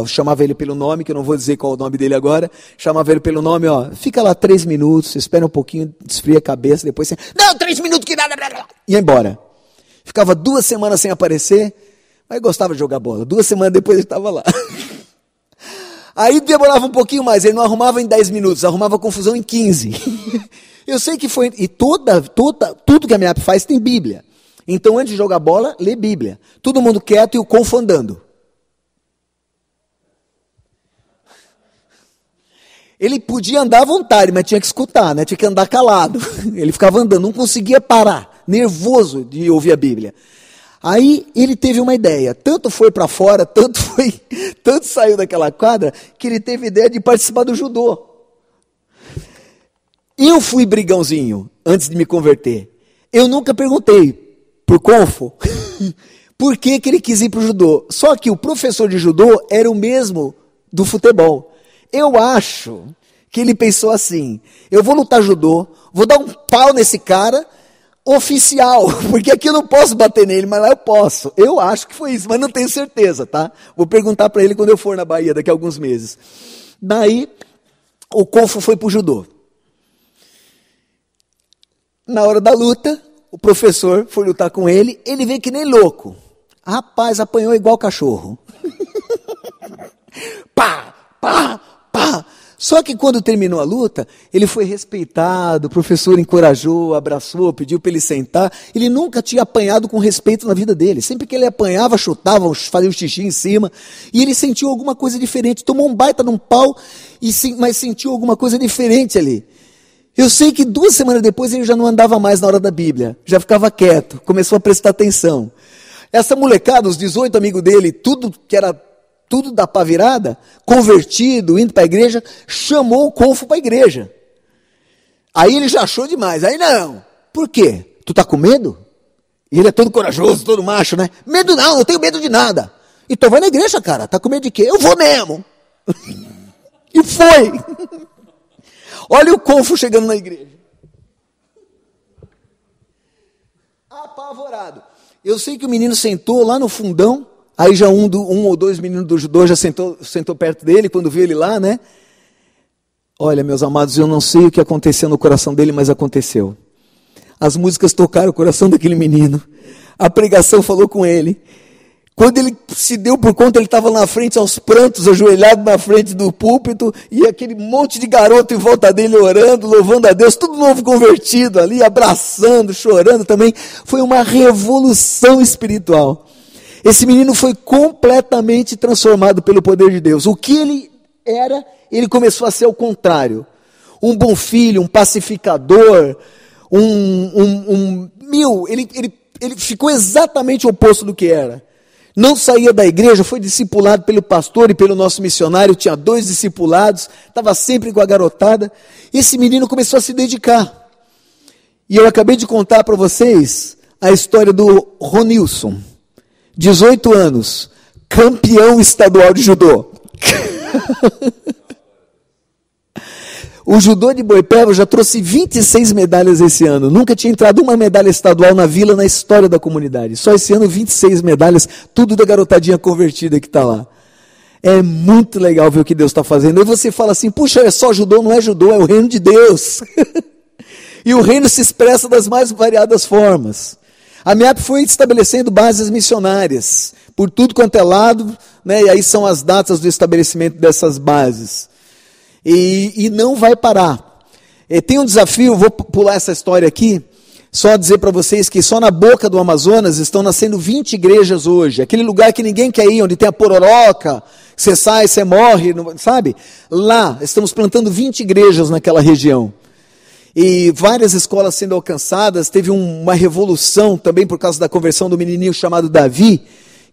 chamava ele pelo nome, que eu não vou dizer qual é o nome dele agora, chamava ele pelo nome, fica lá 3 minutos, espera um pouquinho, desfria a cabeça, depois você... Não, 3 minutos que nada... Ia embora. Ficava 2 semanas sem aparecer, mas gostava de jogar bola. 2 semanas depois ele estava lá. Aí demorava um pouquinho mais, ele não arrumava em 10 minutos, arrumava confusão em 15. Eu sei que foi... E tudo que a MEAP faz tem Bíblia. Então, antes de jogar bola, lê Bíblia. Todo mundo quieto e o Confo andando. Ele podia andar à vontade, mas tinha que escutar, né? Tinha que andar calado. Ele ficava andando, não conseguia parar, nervoso de ouvir a Bíblia. Aí ele teve uma ideia, tanto foi para fora, tanto saiu daquela quadra, que ele teve ideia de participar do judô. Eu fui brigãozinho antes de me converter. Eu nunca perguntei por Confo por que ele quis ir para o judô. Só que o professor de judô era o mesmo do futebol. Eu acho que ele pensou assim, eu vou lutar judô, vou dar um pau nesse cara oficial, porque aqui eu não posso bater nele, mas lá eu posso. Eu acho que foi isso, mas não tenho certeza, tá? Vou perguntar para ele quando eu for na Bahia, daqui a alguns meses. Daí, o Confo foi pro judô. Na hora da luta, o professor foi lutar com ele, ele veio que nem louco. Rapaz, apanhou igual cachorro. Pá, pá, pá. Só que quando terminou a luta, ele foi respeitado, o professor encorajou, abraçou, pediu para ele sentar. Ele nunca tinha apanhado com respeito na vida dele. Sempre que ele apanhava, chutava, fazia um xixi em cima. E ele sentiu alguma coisa diferente. Tomou um baita num pau, mas sentiu alguma coisa diferente ali. Eu sei que 2 semanas depois ele já não andava mais na hora da Bíblia. Já ficava quieto, começou a prestar atenção. Essa molecada, os 18 amigos dele, tudo da pá virada, convertido, indo para a igreja, chamou o Confo para a igreja. Aí ele já achou demais. Aí não. Por quê? Tu tá com medo? E ele é todo corajoso, todo macho, né? Medo não tenho medo de nada. Então vai na igreja, cara. Tá com medo de quê? Eu vou mesmo. E foi. Olha o Confo chegando na igreja. Apavorado. Eu sei que o menino sentou lá no fundão. Aí já um ou dois meninos do judô já sentou perto dele, quando viu ele lá, né? Olha, meus amados, eu não sei o que aconteceu no coração dele, mas aconteceu. As músicas tocaram o coração daquele menino. A pregação falou com ele. Quando ele se deu por conta, ele estava na frente, aos prantos, ajoelhado na frente do púlpito, e aquele monte de garoto em volta dele orando, louvando a Deus, tudo novo convertido ali, abraçando, chorando também. Foi uma revolução espiritual. Esse menino foi completamente transformado pelo poder de Deus. O que ele era, ele começou a ser o contrário. Um bom filho, um pacificador, ele ficou exatamente o oposto do que era. Não saía da igreja, foi discipulado pelo pastor e pelo nosso missionário, tinha 2 discipulados, estava sempre com a garotada. Esse menino começou a se dedicar. E eu acabei de contar para vocês a história do Ronilson. 18 anos, campeão estadual de judô. O judô de Boipeba já trouxe 26 medalhas esse ano. Nunca tinha entrado uma medalha estadual na vila na história da comunidade. Só esse ano 26 medalhas, tudo da garotadinha convertida que está lá. É muito legal ver o que Deus está fazendo. Aí você fala assim, puxa, é só judô? Não é judô, é o reino de Deus. E o reino se expressa das mais variadas formas. A MEAP foi estabelecendo bases missionárias, por tudo quanto é lado, né? E aí são as datas do estabelecimento dessas bases. E não vai parar. Tem um desafio, vou pular essa história aqui, só dizer para vocês que só na boca do Amazonas estão nascendo 20 igrejas hoje. Aquele lugar que ninguém quer ir, onde tem a pororoca, você sai, você morre, sabe? Lá, estamos plantando 20 igrejas naquela região. E várias escolas sendo alcançadas, teve uma revolução também por causa da conversão do menininho chamado Davi,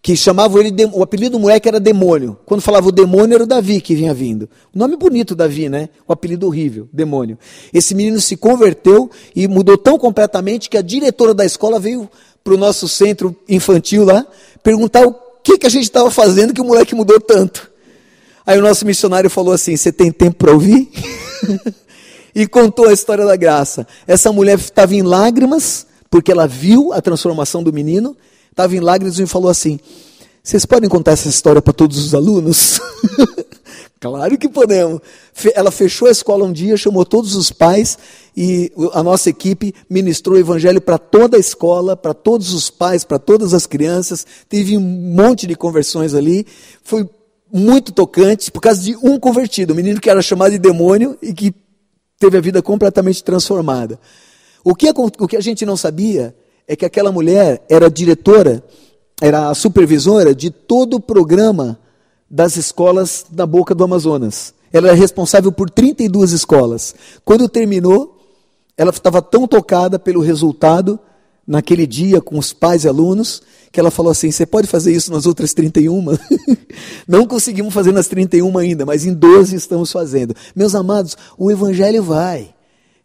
que chamavam ele, o apelido do moleque era Demônio. Quando falava o demônio era o Davi que vinha vindo. O nome bonito, Davi, né? O apelido horrível, Demônio. Esse menino se converteu e mudou tão completamente que a diretora da escola veio para o nosso centro infantil lá, perguntar o que a gente estava fazendo que o moleque mudou tanto. Aí o nosso missionário falou assim, você tem tempo para ouvir? E contou a história da graça. Essa mulher estava em lágrimas, porque ela viu a transformação do menino, estava em lágrimas e falou assim, vocês podem contar essa história para todos os alunos? Claro que podemos. Ela fechou a escola um dia, chamou todos os pais e a nossa equipe ministrou o evangelho para toda a escola, para todos os pais, para todas as crianças. Teve um monte de conversões ali. Foi muito tocante por causa de um convertido, um menino que era chamado de Demônio e que teve a vida completamente transformada. O que a gente não sabia é que aquela mulher era diretora, era a supervisora de todo o programa das escolas da Boca do Amazonas. Ela era responsável por 32 escolas. Quando terminou, ela estava tão tocada pelo resultado naquele dia com os pais e alunos, que ela falou assim, você pode fazer isso nas outras 31? Não conseguimos fazer nas 31 ainda, mas em 12 estamos fazendo. Meus amados, o Evangelho vai,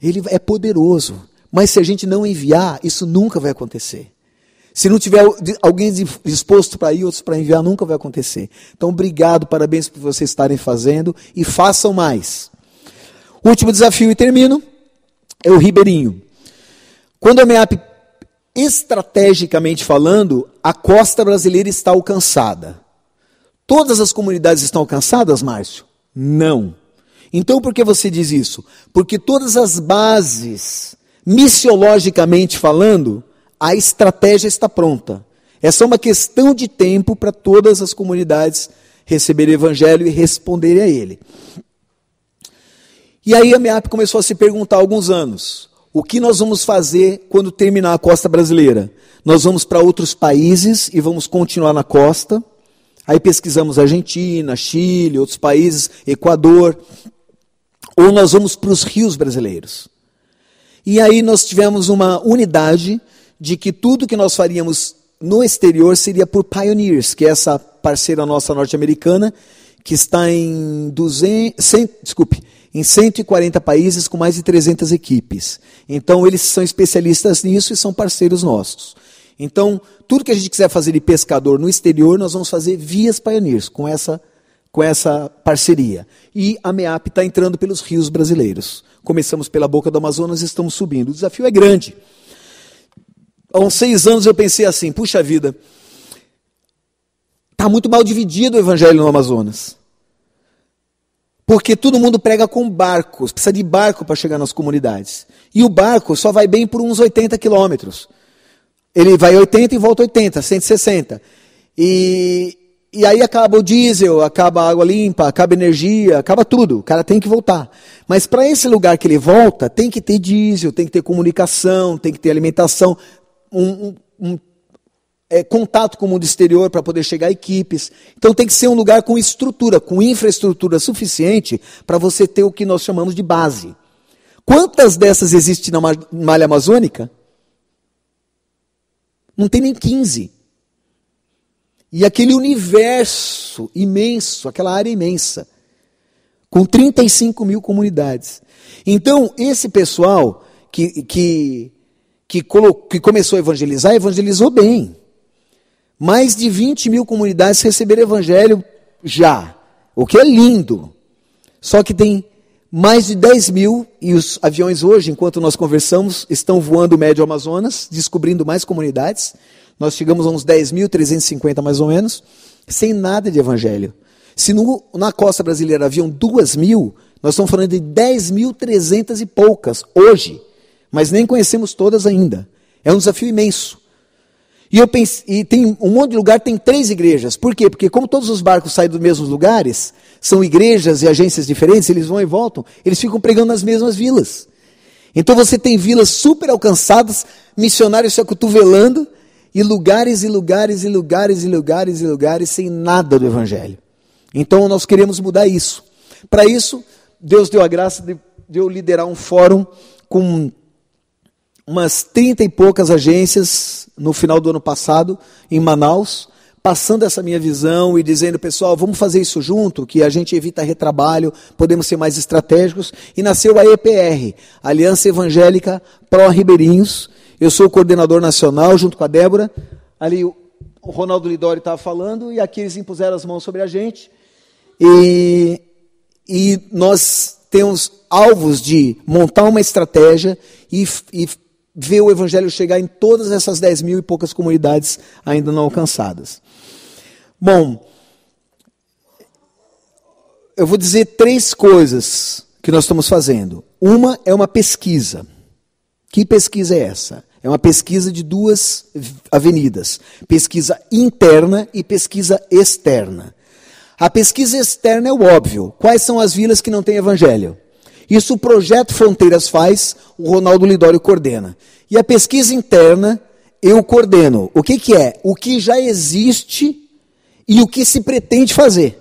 ele é poderoso, mas se a gente não enviar, isso nunca vai acontecer. Se não tiver alguém disposto para ir, outros para enviar, nunca vai acontecer. Então, obrigado, parabéns por vocês estarem fazendo e façam mais. O último desafio, e termino, é o Ribeirinho. Quando a MEAP, estrategicamente falando, a costa brasileira está alcançada. Todas as comunidades estão alcançadas, Márcio? Não. Então, por que você diz isso? Porque todas as bases, missiologicamente falando, a estratégia está pronta. É só uma questão de tempo para todas as comunidades receberem o Evangelho e responderem a ele. E aí a MEAP começou a se perguntar há alguns anos, o que nós vamos fazer quando terminar a costa brasileira? Nós vamos para outros países e vamos continuar na costa. Aí pesquisamos Argentina, Chile, outros países, Equador. Ou nós vamos para os rios brasileiros. E aí nós tivemos uma unidade de que tudo que nós faríamos no exterior seria por Pioneers, que é essa parceira nossa norte-americana, que está em 140 países com mais de 300 equipes. Então, eles são especialistas nisso e são parceiros nossos. Então, tudo que a gente quiser fazer de pescador no exterior, nós vamos fazer via Pioneers, com essa parceria. E a MEAP está entrando pelos rios brasileiros. Começamos pela boca do Amazonas e estamos subindo. O desafio é grande. Há uns 6 anos eu pensei assim, puxa vida, está muito mal dividido o evangelho no Amazonas. Porque todo mundo prega com barcos, precisa de barco para chegar nas comunidades. E o barco só vai bem por uns 80 quilômetros. Ele vai 80 e volta 80, 160. E aí acaba o diesel, acaba a água limpa, acaba a energia, acaba tudo. O cara tem que voltar. Mas para esse lugar que ele volta, tem que ter diesel, tem que ter comunicação, tem que ter alimentação, contato com o mundo exterior para poder chegar a equipes. Então tem que ser um lugar com estrutura, com infraestrutura suficiente para você ter o que nós chamamos de base. Quantas dessas existem na malha amazônica? Não tem nem 15. E aquele universo imenso, aquela área imensa, com 35 mil comunidades. Então, esse pessoal que começou a evangelizar, evangelizou bem. Mais de 20 mil comunidades receberam evangelho já, o que é lindo. Só que tem mais de 10 mil, e os aviões hoje, enquanto nós conversamos, estão voando o médio Amazonas, descobrindo mais comunidades. Nós chegamos a uns 10.350 mais ou menos, sem nada de evangelho. Se na costa brasileira haviam 2.000, nós estamos falando de 10.300 e poucas hoje. Mas nem conhecemos todas ainda. É um desafio imenso. E tem um monte de lugar, tem 3 igrejas. Por quê? Porque como todos os barcos saem dos mesmos lugares, são igrejas e agências diferentes, eles vão e voltam, eles ficam pregando nas mesmas vilas. Então você tem vilas super alcançadas, missionários se acotovelando, e lugares e lugares e lugares e lugares e lugares sem nada do evangelho. Então nós queremos mudar isso. Para isso, Deus deu a graça de eu liderar um fórum com umas 30 e poucas agências no final do ano passado, em Manaus, passando essa minha visão e dizendo, pessoal, vamos fazer isso junto, que a gente evita retrabalho, podemos ser mais estratégicos. E nasceu a EPR, Aliança Evangélica Pró Ribeirinhos. Eu sou o coordenador nacional, junto com a Débora. Ali o Ronaldo Lidori estava falando, e aqui eles impuseram as mãos sobre a gente. E nós temos alvos de montar uma estratégia e ver o evangelho chegar em todas essas 10 mil e poucas comunidades ainda não alcançadas. Bom, eu vou dizer 3 coisas que nós estamos fazendo. Uma é uma pesquisa. Que pesquisa é essa? É uma pesquisa de 2 avenidas. Pesquisa interna e pesquisa externa. A pesquisa externa é o óbvio. Quais são as vilas que não têm evangelho? Isso o Projeto Fronteiras faz, o Ronaldo Lidório coordena. E a pesquisa interna, eu coordeno. O que é? O que já existe e o que se pretende fazer.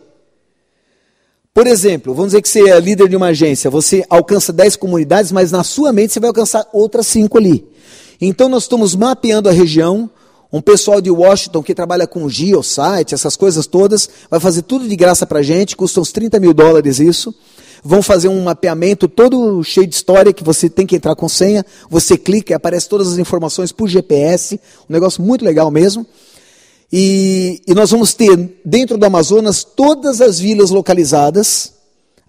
Por exemplo, vamos dizer que você é líder de uma agência, você alcança 10 comunidades, mas na sua mente você vai alcançar outras 5 ali. Então nós estamos mapeando a região, um pessoal de Washington que trabalha com geosite, essas coisas todas, vai fazer tudo de graça para a gente, custa uns $30 mil isso. Vão fazer um mapeamento todo cheio de história, que você tem que entrar com senha, você clica e aparece todas as informações por GPS, um negócio muito legal mesmo. E nós vamos ter, dentro do Amazonas, todas as vilas localizadas,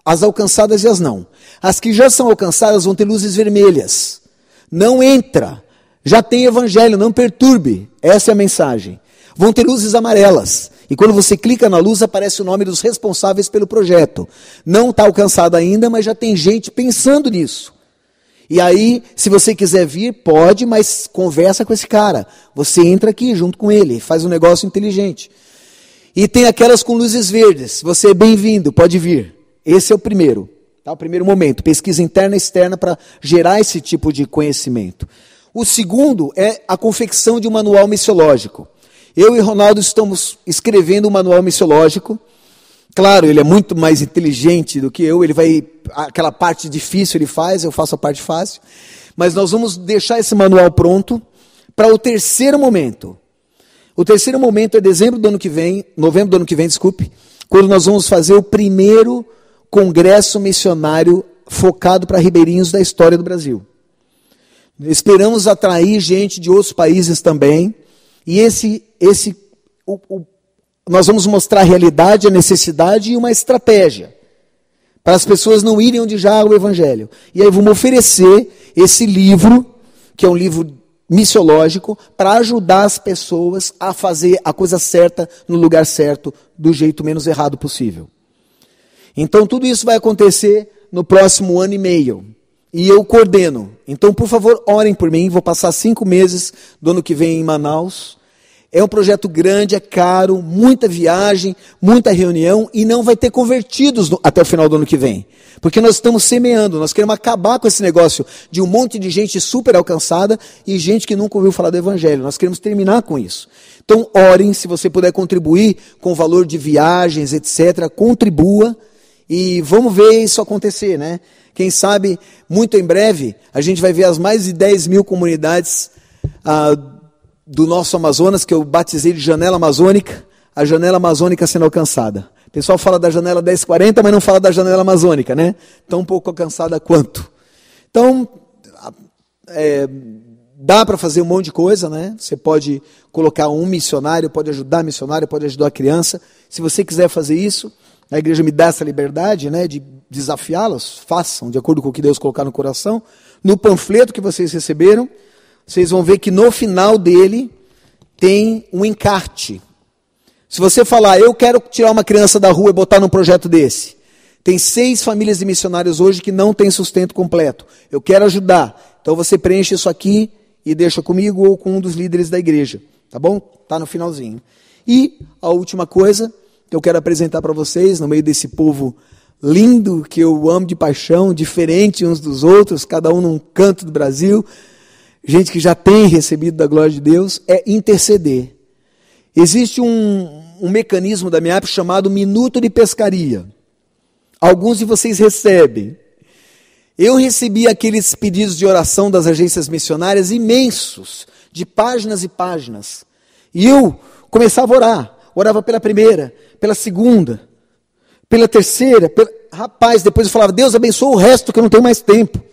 as alcançadas e as não. As que já são alcançadas vão ter luzes vermelhas. Não entra. Já tem evangelho, não perturbe. Essa é a mensagem. Vão ter luzes amarelas. E quando você clica na luz, aparece o nome dos responsáveis pelo projeto. Não está alcançado ainda, mas já tem gente pensando nisso. E aí, se você quiser vir, pode, mas conversa com esse cara. Você entra aqui junto com ele, faz um negócio inteligente. E tem aquelas com luzes verdes. Você é bem-vindo, pode vir. Esse é o primeiro. Tá? O primeiro momento. Pesquisa interna e externa para gerar esse tipo de conhecimento. O segundo é a confecção de um manual missiológico. Eu e Ronaldo estamos escrevendo um manual missiológico. Claro, ele é muito mais inteligente do que eu, ele vai, aquela parte difícil ele faz, eu faço a parte fácil. Mas nós vamos deixar esse manual pronto para o terceiro momento. O terceiro momento é novembro do ano que vem, quando nós vamos fazer o primeiro congresso missionário focado para ribeirinhos da história do Brasil. Esperamos atrair gente de outros países também. E nós vamos mostrar a realidade, a necessidade e uma estratégia para as pessoas não irem onde já há o Evangelho. E aí vamos oferecer esse livro, que é um livro missiológico, para ajudar as pessoas a fazer a coisa certa, no lugar certo, do jeito menos errado possível. Então tudo isso vai acontecer no próximo ano e meio. E eu coordeno. Então, por favor, orem por mim. Vou passar 5 meses do ano que vem em Manaus. É um projeto grande, é caro, muita viagem, muita reunião, e não vai ter convertidos até o final do ano que vem. Porque nós estamos semeando, nós queremos acabar com esse negócio de um monte de gente super alcançada e gente que nunca ouviu falar do Evangelho. Nós queremos terminar com isso. Então, orem, se você puder contribuir com o valor de viagens, etc., contribua, e vamos ver isso acontecer, né? Quem sabe, muito em breve, a gente vai ver as mais de 10 mil comunidades do nosso Amazonas, que eu batizei de janela amazônica, a janela amazônica sendo alcançada. O pessoal fala da janela 1040, mas não fala da janela amazônica, né? Tão pouco alcançada quanto. Então, dá para fazer um monte de coisa, né? Você pode colocar um missionário, pode ajudar a criança. Se você quiser fazer isso, a igreja me dá essa liberdade, né, de desafiá-los, façam de acordo com o que Deus colocar no coração. No panfleto que vocês receberam, vocês vão ver que no final dele tem um encarte. Se você falar, eu quero tirar uma criança da rua e botar num projeto desse, tem 6 famílias de missionários hoje que não têm sustento completo. Eu quero ajudar. Então você preenche isso aqui e deixa comigo ou com um dos líderes da igreja. Tá bom? Tá no finalzinho. E a última coisa que eu quero apresentar para vocês, no meio desse povo lindo, que eu amo de paixão, diferente uns dos outros, cada um num canto do Brasil, gente que já tem recebido da glória de Deus, é interceder. Existe um mecanismo da MIAP chamado Minuto de Pescaria. Alguns de vocês recebem. Eu recebi aqueles pedidos de oração das agências missionárias imensos, de páginas e páginas. E eu começava a orar. Orava pela primeira, pela segunda, pela terceira. Rapaz, depois eu falava, Deus abençoa o resto que eu não tenho mais tempo.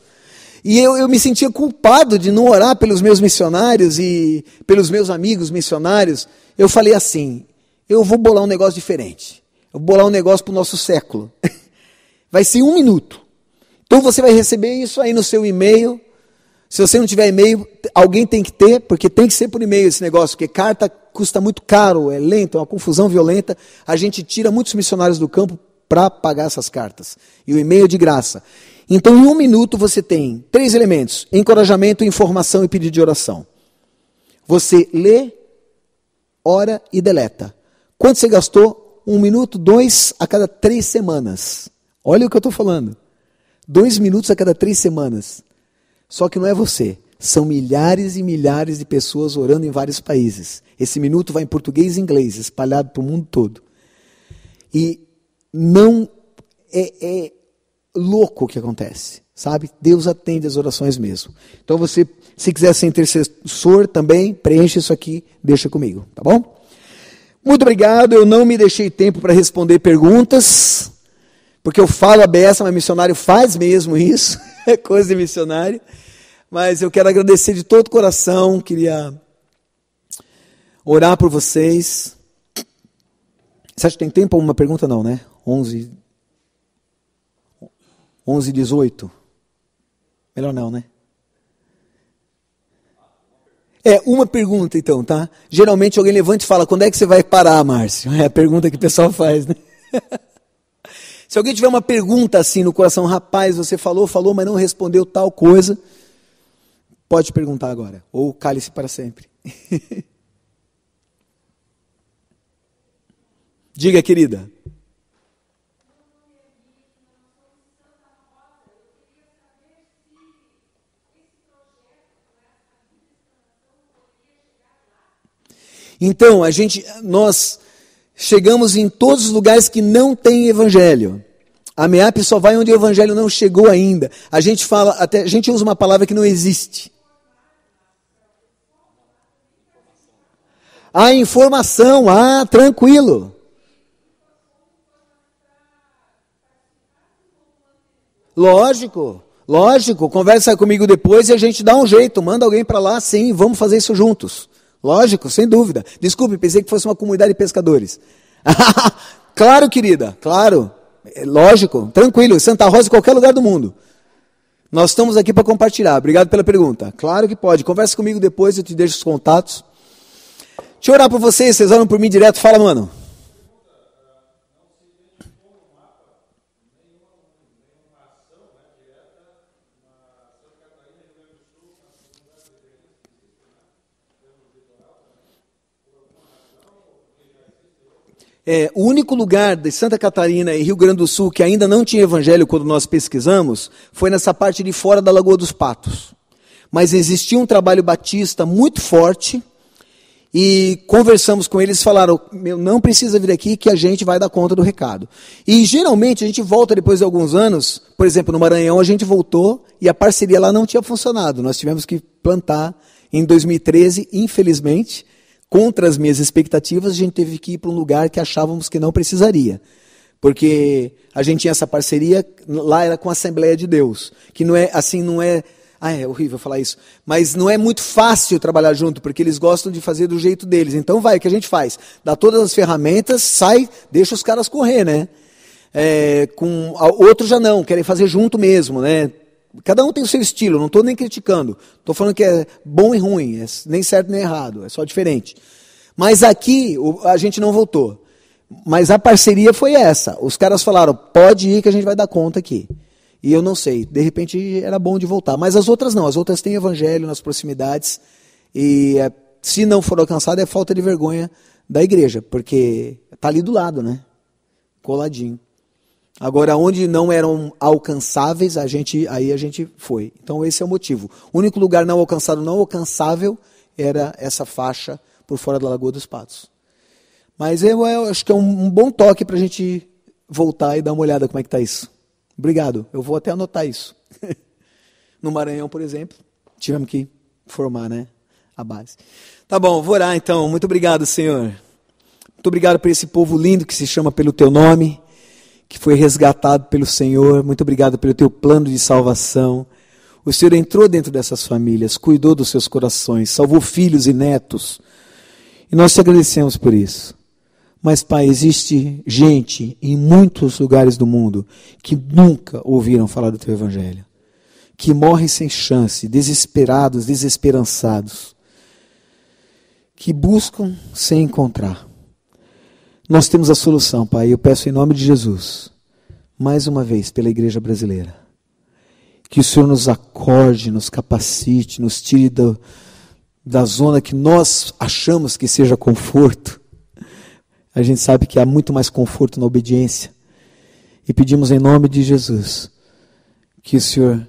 E eu me sentia culpado de não orar pelos meus missionários e pelos meus amigos missionários. Eu falei assim, eu vou bolar um negócio diferente. Eu vou bolar um negócio para o nosso século. Vai ser 1 minuto. Então você vai receber isso aí no seu e-mail. Se você não tiver e-mail, alguém tem que ter, porque tem que ser por e-mail esse negócio, porque carta custa muito caro, é lento, é uma confusão violenta. A gente tira muitos missionários do campo para pagar essas cartas. E o e-mail é de graça. Então, em 1 minuto, você tem 3 elementos: encorajamento, informação e pedido de oração. Você lê, ora e deleta. Quanto você gastou? 1 minuto, 2 a cada 3 semanas. Olha o que eu estou falando. 2 minutos a cada 3 semanas. Só que não é você. São milhares e milhares de pessoas orando em vários países. Esse minuto vai em português e inglês, espalhado para o mundo todo. E não louco o que acontece, sabe? Deus atende as orações mesmo. Então você, se quiser ser intercessor também, preenche isso aqui, deixa comigo, tá bom? Muito obrigado, eu não me deixei tempo para responder perguntas, porque eu falo a beça, mas missionário faz mesmo isso, é coisa de missionário. Mas eu quero agradecer de todo o coração, queria orar por vocês. Você acha que tem tempo para uma pergunta? Não, né? 11h18. Melhor não, né? Uma pergunta então, tá? Geralmente alguém levanta e fala, quando é que você vai parar, Márcio? É a pergunta que o pessoal faz, né? Se alguém tiver uma pergunta assim no coração, rapaz, você falou, mas não respondeu tal coisa, pode perguntar agora, ou cale-se para sempre. Diga, querida. Então, nós chegamos em todos os lugares que não tem evangelho. A MEAP só vai onde o evangelho não chegou ainda. A gente usa uma palavra que não existe. A informação, tranquilo. Lógico, conversa comigo depois e a gente dá um jeito, manda alguém para lá, sim, vamos fazer isso juntos. Lógico, sem dúvida. Desculpe, pensei que fosse uma comunidade de pescadores. Claro, querida, claro. Lógico, tranquilo, Santa Rosa, em qualquer lugar do mundo. Nós estamos aqui para compartilhar. Obrigado pela pergunta. Claro que pode. Conversa comigo depois, eu te deixo os contatos. Deixa eu orar por vocês oram por mim direto. Fala, mano. O único lugar de Santa Catarina e Rio Grande do Sul que ainda não tinha evangelho quando nós pesquisamos foi nessa parte de fora da Lagoa dos Patos. Mas existia um trabalho batista muito forte e conversamos com eles e falaram, não precisa vir aqui que a gente vai dar conta do recado. E geralmente a gente volta depois de alguns anos, por exemplo, no Maranhão a gente voltou e a parceria lá não tinha funcionado. Nós tivemos que plantar em 2013, infelizmente, contra as minhas expectativas, a gente teve que ir para um lugar que achávamos que não precisaria. Porque a gente tinha essa parceria, lá era com a Assembleia de Deus. Que não é assim, não é... é horrível falar isso. Mas não é muito fácil trabalhar junto, porque eles gostam de fazer do jeito deles. Então o que a gente faz? Dá todas as ferramentas, sai, deixa os caras correr, né? Outros já não, querem fazer junto mesmo, né? Cada um tem o seu estilo, não estou nem criticando. Estou falando que é bom e ruim, nem certo nem errado, é só diferente. Mas aqui a gente não voltou. Mas a parceria foi essa. Os caras falaram, pode ir que a gente vai dar conta aqui. E eu não sei, de repente era bom de voltar. Mas as outras não, as outras têm evangelho nas proximidades. E se não for alcançado é falta de vergonha da igreja, porque está ali do lado, né? Coladinho. Agora, onde não eram alcançáveis, aí a gente foi. Então, esse é o motivo. O único lugar não alcançado, não alcançável, era essa faixa por fora da Lagoa dos Patos. Mas eu acho que é um bom toque para a gente voltar e dar uma olhada como é que está isso. Obrigado. Eu vou até anotar isso. No Maranhão, por exemplo, tivemos que formar, né, a base. Tá bom, vou orar então. Muito obrigado, Senhor. Muito obrigado por esse povo lindo que se chama pelo Teu nome, que foi resgatado pelo Senhor. Muito obrigado pelo Teu plano de salvação. O Senhor entrou dentro dessas famílias, cuidou dos seus corações, salvou filhos e netos. E nós te agradecemos por isso. Mas, Pai, existe gente em muitos lugares do mundo que nunca ouviram falar do Teu Evangelho. Que morrem sem chance, desesperados, desesperançados. Que buscam sem encontrar. Nós temos a solução, Pai. Eu peço em nome de Jesus, mais uma vez, pela igreja brasileira, que o Senhor nos acorde, nos capacite, nos tire da zona que nós achamos que seja conforto. A gente sabe que há muito mais conforto na obediência. E pedimos em nome de Jesus, que o Senhor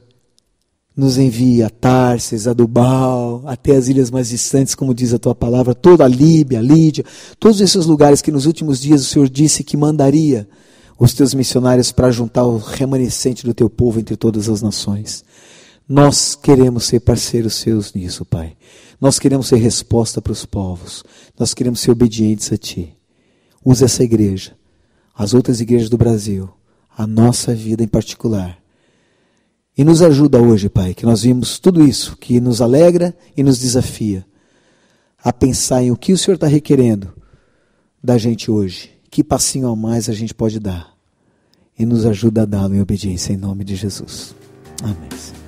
nos envie a Társis, a Dubal, até as ilhas mais distantes, como diz a Tua palavra, toda a Líbia, a Lídia, todos esses lugares que nos últimos dias o Senhor disse que mandaria os teus missionários para juntar o remanescente do teu povo entre todas as nações. Nós queremos ser parceiros seus nisso, Pai. Nós queremos ser resposta para os povos. Nós queremos ser obedientes a Ti. Usa essa igreja, as outras igrejas do Brasil, a nossa vida em particular. E nos ajuda hoje, Pai, que nós vimos tudo isso, que nos alegra e nos desafia a pensar em o que o Senhor está requerendo da gente hoje. Que passinho a mais a gente pode dar. E nos ajuda a dá-lo em obediência, em nome de Jesus. Amém.